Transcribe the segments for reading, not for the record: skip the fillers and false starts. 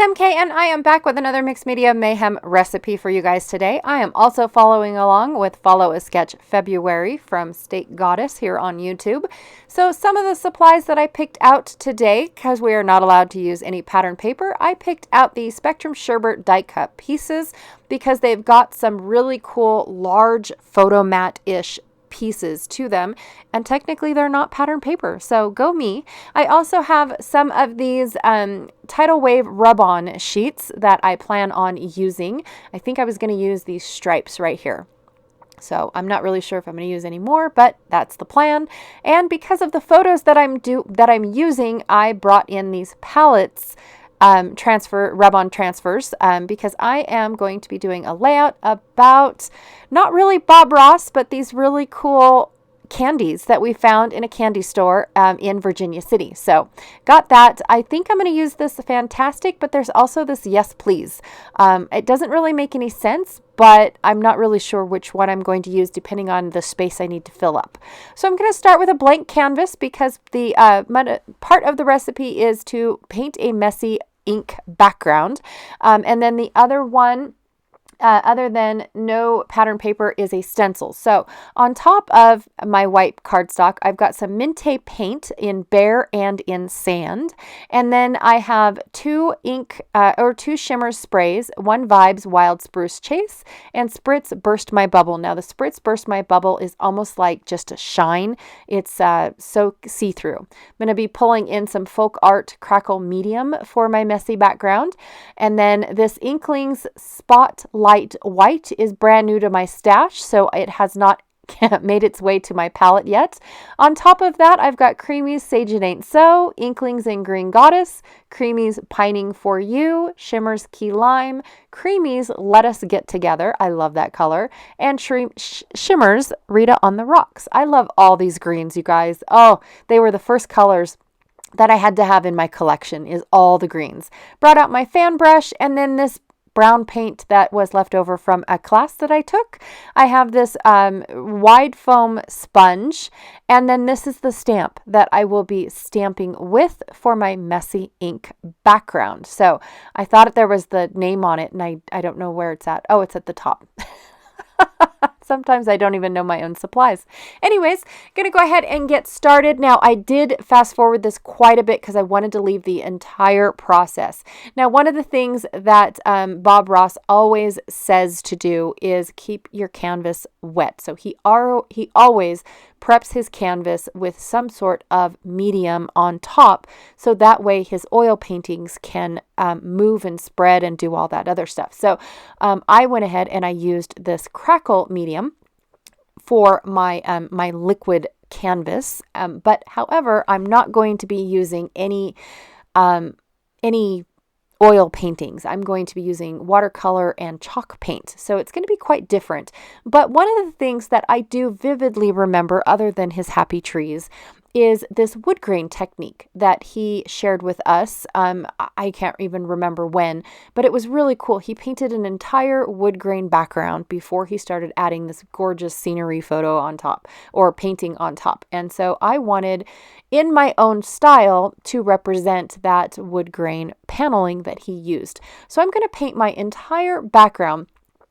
MK, and I am back with another Mixed Media Mayhem recipe for you guys today. I am also following along with Follow a Sketch February from State Goddess here on YouTube. So some of the supplies that I picked out today, because we are not allowed to use any pattern paper, I picked out the Spectrum Sherbert die cut pieces because they've got some really cool large photo mat-ish pieces to them, and technically they're not pattern paper, so go me. I also have some of these Tidal Wave rub-on sheets that I plan on using. I think I was going to use these stripes right here. So I'm not really sure if I'm going to use any more, but that's the plan. And because of the photos that I'm using, I brought in these palettes, rub-on transfers, because I am going to be doing a layout about, not really Bob Ross, but these really cool candies that we found in a candy store in Virginia City. So got that. I think I'm going to use this Fantastic, but there's also this Yes Please. It doesn't really make any sense, but I'm not really sure which one I'm going to use depending on the space I need to fill up. So I'm going to start with a blank canvas because the part of the recipe is to paint a messy ink background. And then the other one, other than no pattern paper, is a stencil. So on top of my white cardstock, I've got some Mintay paint in Bear and in Sand. And then I have two shimmer sprays, one Vibes Wild Spruce Chase and Spritz Burst My Bubble. Now the Spritz Burst My Bubble is almost like just a shine. It's so see-through. I'm going to be pulling in some Folk Art Crackle Medium for my messy background. And then this Inklings Spotlight White is brand new to my stash, so it has not made its way to my palette yet. On top of that, I've got Creamy's Sage It Ain't So, Inklings in Green Goddess, Creamy's Pining For You, Shimmer's Key Lime, Creamy's Let Us Get Together, I love that color, and Shimmer's Rita on the Rocks. I love all these greens, you guys. Oh, they were the first colors that I had to have in my collection, is all the greens. Brought out my fan brush, and then this brown paint that was left over from a class that I took. I have this wide foam sponge, and then this is the stamp that I will be stamping with for my messy ink background. So I thought there was the name on it, and I don't know where it's at. Oh, it's at the top. Sometimes I don't even know my own supplies. Anyways, going to go ahead and get started. Now, I did fast forward this quite a bit because I wanted to leave the entire process. Now, one of the things that Bob Ross always says to do is keep your canvas wet. So he always preps his canvas with some sort of medium on top, so that way his oil paintings can move and spread and do all that other stuff. So I went ahead and I used this Crackle medium for my my liquid canvas, but however, I'm not going to be using any oil paintings. I'm going to be using watercolor and chalk paint. So it's going to be quite different. But one of the things that I do vividly remember, other than his happy trees, is this wood grain technique that he shared with us. I can't even remember when, but it was really cool. He painted an entire wood grain background before he started adding this gorgeous scenery photo on top, or painting on top. And so I wanted, in my own style, to represent that wood grain paneling that he used. So I'm going to paint my entire background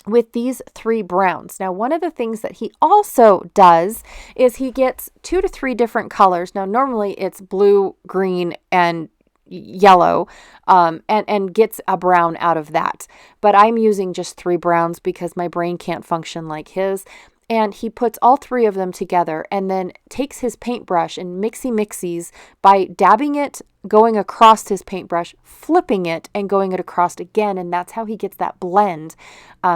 with these three browns. Now, one of the things that he also does is he gets 2 to 3 different colors. Now, normally it's blue, green, and yellow, and gets a brown out of that. But I'm using just 3 browns because my brain can't function like his. And he puts all 3 of them together and then takes his paintbrush and mixies by dabbing it, going across his paintbrush, flipping it, and going it across again. And that's how he gets that blend,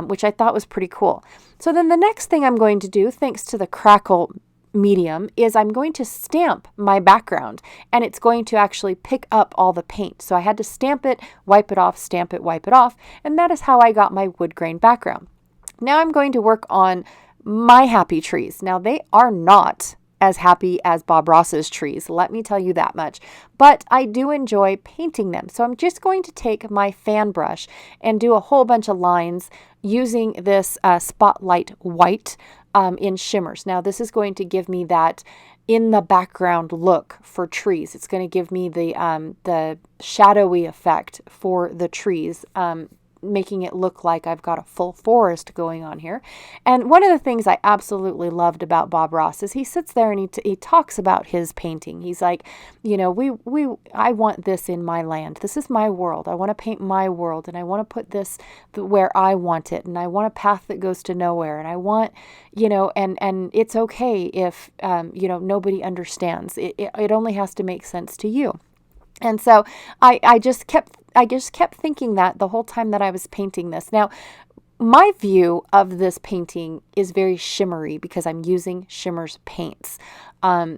which I thought was pretty cool. So then the next thing I'm going to do, thanks to the Crackle medium, is I'm going to stamp my background, and it's going to actually pick up all the paint. So I had to stamp it, wipe it off, stamp it, wipe it off. And that is how I got my wood grain background. Now I'm going to work on my happy trees. Now they are not as happy as Bob Ross's trees, let me tell you that much. But I do enjoy painting them. So I'm just going to take my fan brush and do a whole bunch of lines using this Spotlight White in shimmers. Now this is going to give me that in the background look for trees. It's going to give me the shadowy effect for the trees, making it look like I've got a full forest going on here. And one of the things I absolutely loved about Bob Ross is he sits there and he talks about his painting. He's like, you know, I want this in my land. This is my world. I want to paint my world, and I want to put this where I want it, and I want a path that goes to nowhere, and I want, you know, and it's okay if you know, nobody understands. It only has to make sense to you. And so I just kept thinking that the whole time that I was painting this. Now, my view of this painting is very shimmery because I'm using Shimmers paints.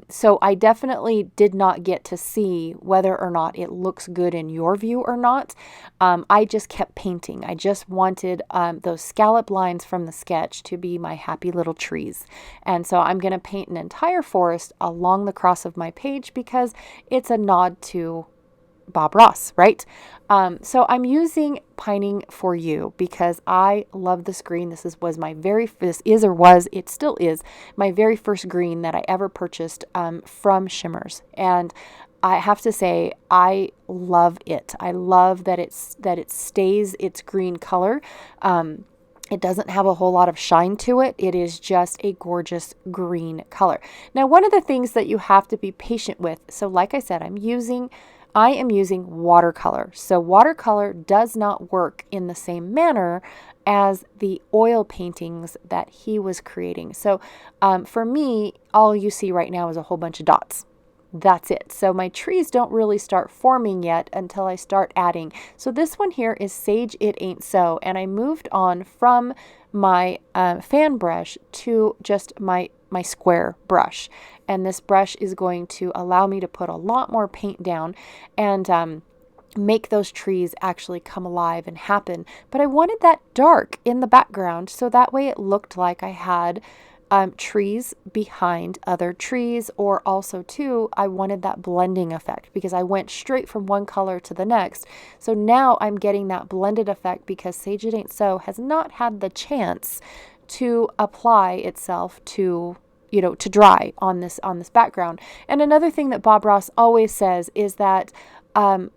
So I definitely did not get to see whether or not it looks good in your view or not. I just kept painting. I just wanted those scallop lines from the sketch to be my happy little trees. And so I'm going to paint an entire forest along the cross of my page because it's a nod to Bob Ross, right? So I'm using Pining for You because I love this green. It still is my very first green that I ever purchased from Shimmers. And I have to say, I love it. I love that it stays its green color. It doesn't have a whole lot of shine to it. It is just a gorgeous green color. Now, one of the things that you have to be patient with, so like I said, I am using watercolor. So watercolor does not work in the same manner as the oil paintings that he was creating. So for me, all you see right now is a whole bunch of dots. That's it. So my trees don't really start forming yet until I start adding. So this one here is Sage It Ain't So. And I moved on from my fan brush to just my square brush. And this brush is going to allow me to put a lot more paint down and make those trees actually come alive and happen. But I wanted that dark in the background so that way it looked like I had trees behind other trees, or also too, I wanted that blending effect because I went straight from one color to the next. So now I'm getting that blended effect because Sage It Ain't So has not had the chance to apply itself to, you know, to dry on this background. And another thing that Bob Ross always says is that a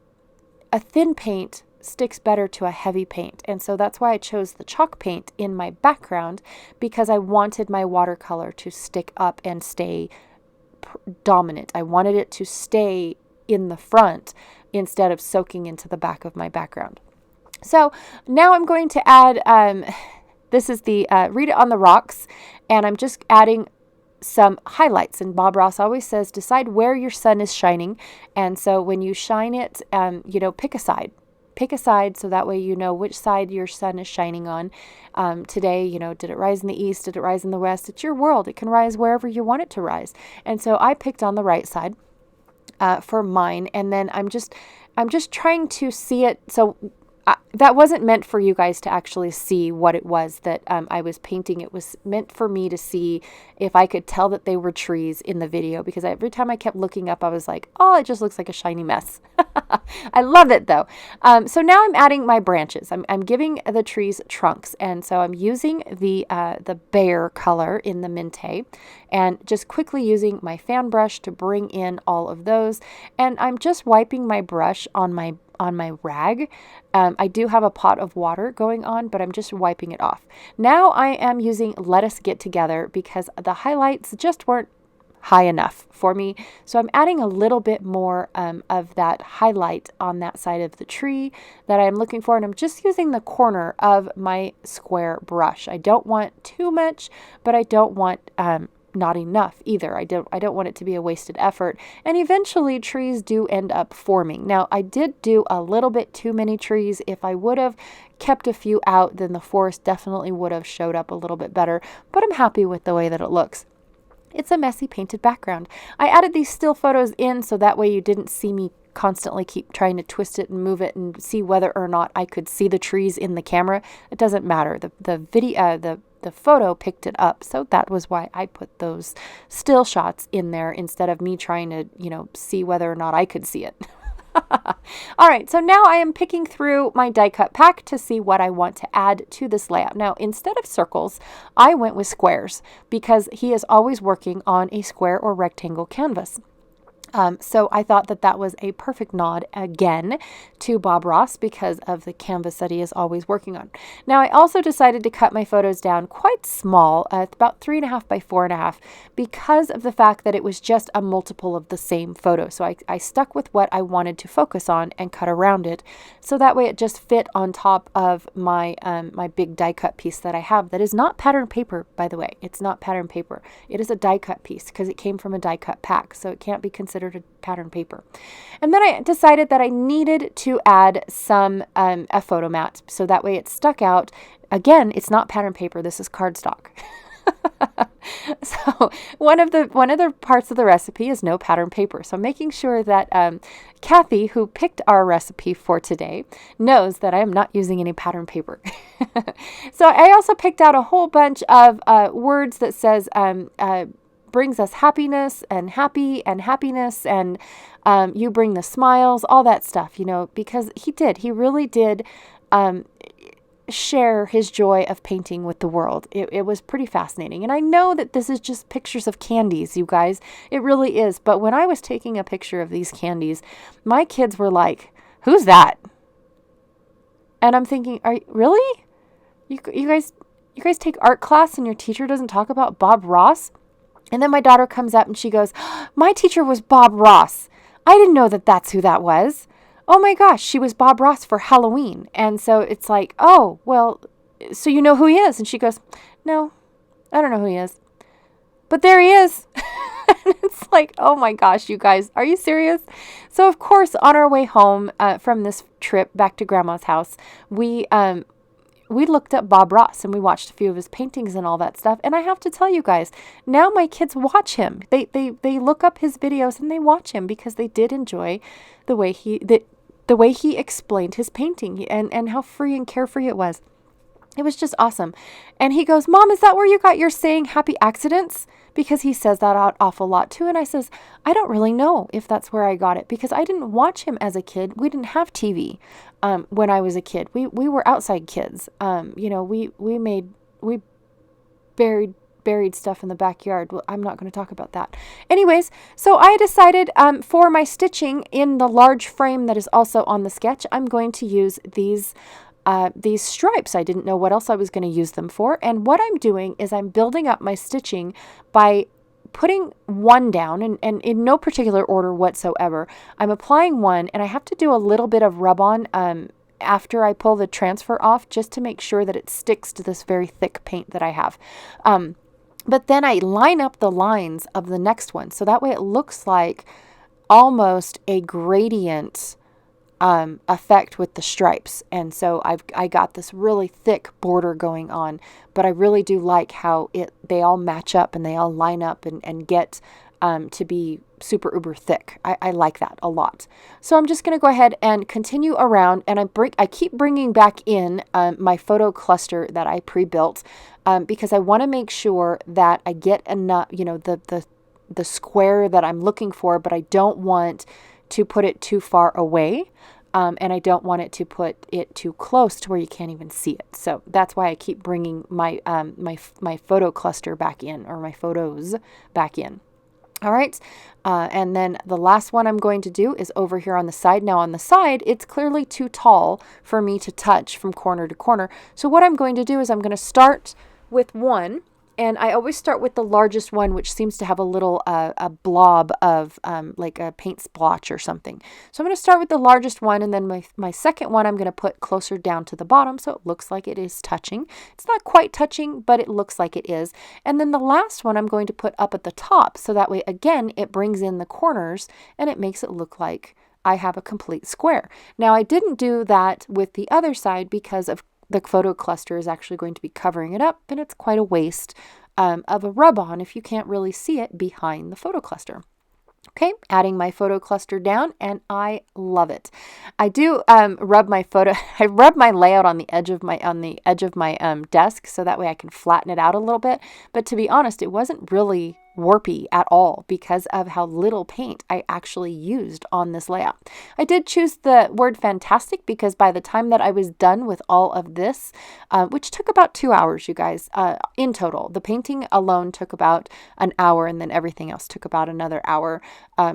thin paint sticks better to a heavy paint. And so that's why I chose the chalk paint in my background, because I wanted my watercolor to stick up and stay dominant. I wanted it to stay in the front instead of soaking into the back of my background. So now I'm going to add, this is the Read It on the Rocks, and I'm just adding some highlights. And Bob Ross always says, decide where your sun is shining. And so when you shine it, you know, pick a side. Pick a side so that way you know which side your sun is shining on. Today, you know, did it rise in the east? Did it rise in the west? It's your world. It can rise wherever you want it to rise. And so I picked on the right side for mine. And then I'm just trying to see it. So that wasn't meant for you guys to actually see what it was that I was painting. It was meant for me to see if I could tell that they were trees in the video, because every time I kept looking up, I was like, oh, it just looks like a shiny mess. I love it though. So now I'm adding my branches. I'm giving the trees trunks. And so I'm using the Bear color in the Mintay and just quickly using my fan brush to bring in all of those. And I'm just wiping my brush on my rag. I do have a pot of water going on, but I'm just wiping it off. Now I am using Let Us Get Together because the highlights just weren't high enough for me. So I'm adding a little bit more of that highlight on that side of the tree that I'm looking for. And I'm just using the corner of my square brush. I don't want too much, but I don't want not enough either. I don't want it to be a wasted effort. And eventually trees do end up forming. Now, I did do a little bit too many trees. If I would have kept a few out, then the forest definitely would have showed up a little bit better, but I'm happy with the way that it looks. It's a messy painted background. I added these still photos in so that way you didn't see me constantly keep trying to twist it and move it and see whether or not I could see the trees in the camera. It doesn't matter. The video, the the photo picked it up. So that was why I put those still shots in there instead of me trying to, see whether or not I could see it. All right, so now I am picking through my die cut pack to see what I want to add to this layout. Now, instead of circles, I went with squares because he is always working on a square or rectangle canvas. So I thought that that was a perfect nod again to Bob Ross because of the canvas that he is always working on. Now, I also decided to cut my photos down quite small, about 3.5 by 4.5, because of the fact that it was just a multiple of the same photo. So I stuck with what I wanted to focus on and cut around it. So that way it just fit on top of my, my big die cut piece that I have that is not pattern paper, by the way. It's not pattern paper. It is a die cut piece because it came from a die cut pack. So it can't be considered a pattern paper. And then I decided that I needed to add some a photo mat so that way it stuck out. Again, it's not pattern paper. This is cardstock. So one of the parts of the recipe is no pattern paper. So making sure that Kathy, who picked our recipe for today, knows that I am not using any pattern paper. So I also picked out a whole bunch of words that says brings us happiness and happy and happiness and you bring the smiles, all that stuff, because he really did share his joy of painting with the world. It was pretty fascinating. And I know that this is just pictures of candies, you guys. It really is. But when I was taking a picture of these candies, my kids were like, "Who's that?" And I'm thinking, really? You guys take art class and your teacher doesn't talk about Bob Ross? And then my daughter comes up and she goes, "My teacher was Bob Ross. I didn't know that that's who that was. Oh my gosh, she was Bob Ross for Halloween." And so it's like, "Oh, well, so you know who he is?" And she goes, "No, I don't know who he is. But there he is." And it's like, oh my gosh, you guys, are you serious? So of course, on our way home from this trip back to Grandma's house, we looked up Bob Ross and we watched a few of his paintings and all that stuff. And I have to tell you guys, now my kids watch him. They look up his videos and they watch him because they did enjoy the way he explained his painting and how free and carefree it was. It was just awesome. And he goes, "Mom, is that where you got your saying happy accidents?" Because he says that out awful lot too. And I says, "I don't really know if that's where I got it because I didn't watch him as a kid. We didn't have TV when I was a kid. We were outside kids. We buried stuff in the backyard. Well, I'm not going to talk about that. Anyways, so I decided for my stitching in the large frame that is also on the sketch, I'm going to use these stripes. I didn't know what else I was going to use them for. And what I'm doing is I'm building up my stitching by putting one down and in no particular order whatsoever. I'm applying one and I have to do a little bit of rub on after I pull the transfer off just to make sure that it sticks to this very thick paint that I have. But then I line up the lines of the next one. So that way it looks like almost a gradient effect with the stripes. And so I got this really thick border going on, but I really do like how they all match up and they all line up and get to be super uber thick. I like that a lot. So I'm just going to go ahead and continue around and I keep bringing back in my photo cluster that I pre-built because I want to make sure that I get enough, the square that I'm looking for, but I don't want to put it too far away. And I don't want it to put it too close to where you can't even see it. So that's why I keep bringing my my photo cluster back in, or my photos back in. All right. And then the last one I'm going to do is over here on the side. Now on the side, it's clearly too tall for me to touch from corner to corner. So what I'm going to do is I'm going to start with one. And I always start with the largest one, which seems to have a little a blob of like a paint splotch or something. So I'm going to start with the largest one, and then my second one I'm going to put closer down to the bottom so it looks like it is touching. It's not quite touching, but it looks like it is. And then the last one I'm going to put up at the top, so that way, again, it brings in the corners and it makes it look like I have a complete square. Now, I didn't do that with the other side because of the photo cluster is actually going to be covering it up, and it's quite a waste of a rub-on if you can't really see it behind the photo cluster. Okay, adding my photo cluster down, and I love it. I do rub my I rub my layout on the edge of my desk, so that way I can flatten it out a little bit. But to be honest, it wasn't really warpy at all because of how little paint I actually used on this layout. I did choose the word fantastic because by the time that I was done with all of this, which took about 2 hours, you guys, in total, the painting alone took about an hour, and then everything else took about another hour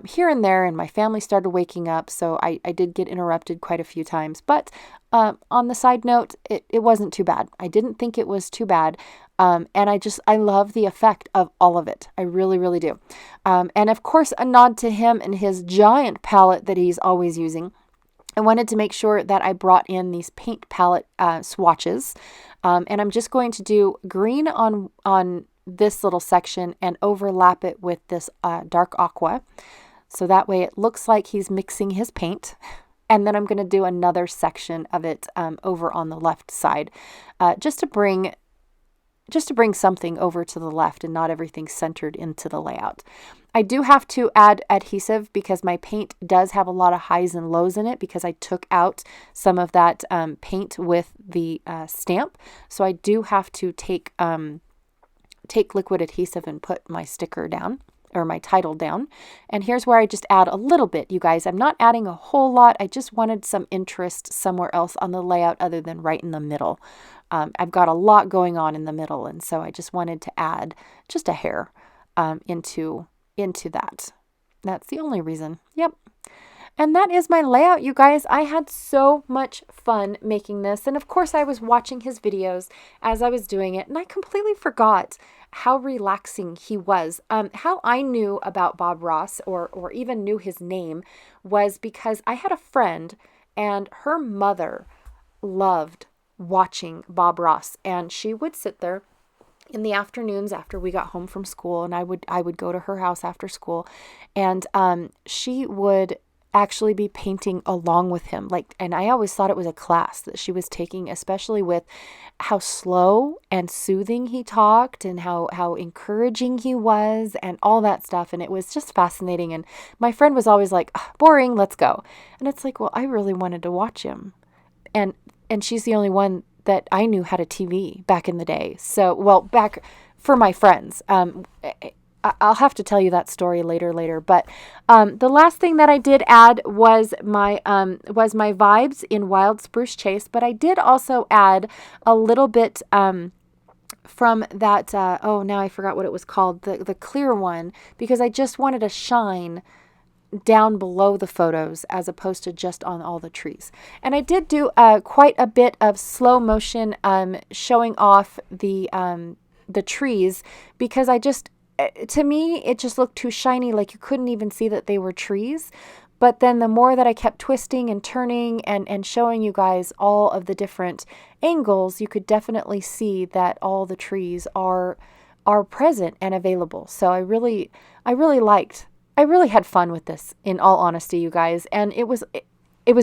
here and there, and my family started waking up, so I did get interrupted quite a few times. But on the side note, it wasn't too bad. I didn't think it was too bad. And I love the effect of all of it. I really, really do. And of course, a nod to him and his giant palette that he's always using. I wanted to make sure that I brought in these paint palette swatches. And I'm just going to do green on this little section and overlap it with this dark aqua. So that way it looks like he's mixing his paint. And then I'm going to do another section of it over on the left side, just to bring something over to the left and not everything centered into the layout. I do have to add adhesive because my paint does have a lot of highs and lows in it because I took out some of that paint with the stamp. So I do have to take liquid adhesive and put my sticker down, or my title down. And here's where I just add a little bit, you guys. I'm not adding a whole lot. I just wanted some interest somewhere else on the layout other than right in the middle. I've got a lot going on in the middle, and so I just wanted to add just a hair into that. That's the only reason. Yep. And that is my layout, you guys. I had so much fun making this. And of course, I was watching his videos as I was doing it, and I completely forgot how relaxing he was. How I knew about Bob Ross or even knew his name was because I had a friend, and her mother loved watching Bob Ross, and she would sit there in the afternoons after we got home from school, and I would go to her house after school, and she would actually be painting along with him, and I always thought it was a class that she was taking, especially with how slow and soothing he talked and how encouraging he was and all that stuff. And it was just fascinating. And my friend was always like, boring, let's go. And it's like, well, I really wanted to watch him. And she's the only one that I knew had a TV back in the day. So, well, back for my friends. I'll have to tell you that story later. But the last thing that I did add was my vibes in Wild Spruce Chase. But I did also add a little bit from that. Now I forgot what it was called, the clear one, because I just wanted a shine down below the photos as opposed to just on all the trees. And I did do quite a bit of slow motion showing off the trees because to me it just looked too shiny, like you couldn't even see that they were trees. But then the more that I kept twisting and turning and showing you guys all of the different angles, you could definitely see that all the trees are present and available. So I really had fun with this, in all honesty, you guys. And it was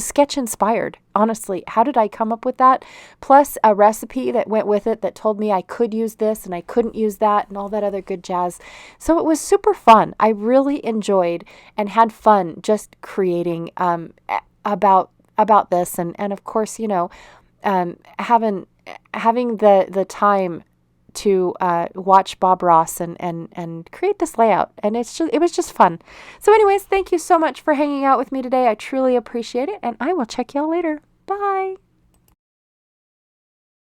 sketch inspired, honestly. How did I come up with that? Plus a recipe that went with it that told me I could use this and I couldn't use that and all that other good jazz. So it was super fun. I really enjoyed and had fun just creating about this. And of course, having the time to watch Bob Ross and create this layout, and it was just fun. So anyways, thank you so much for hanging out with me today. I truly appreciate it, and I will check y'all later. Bye.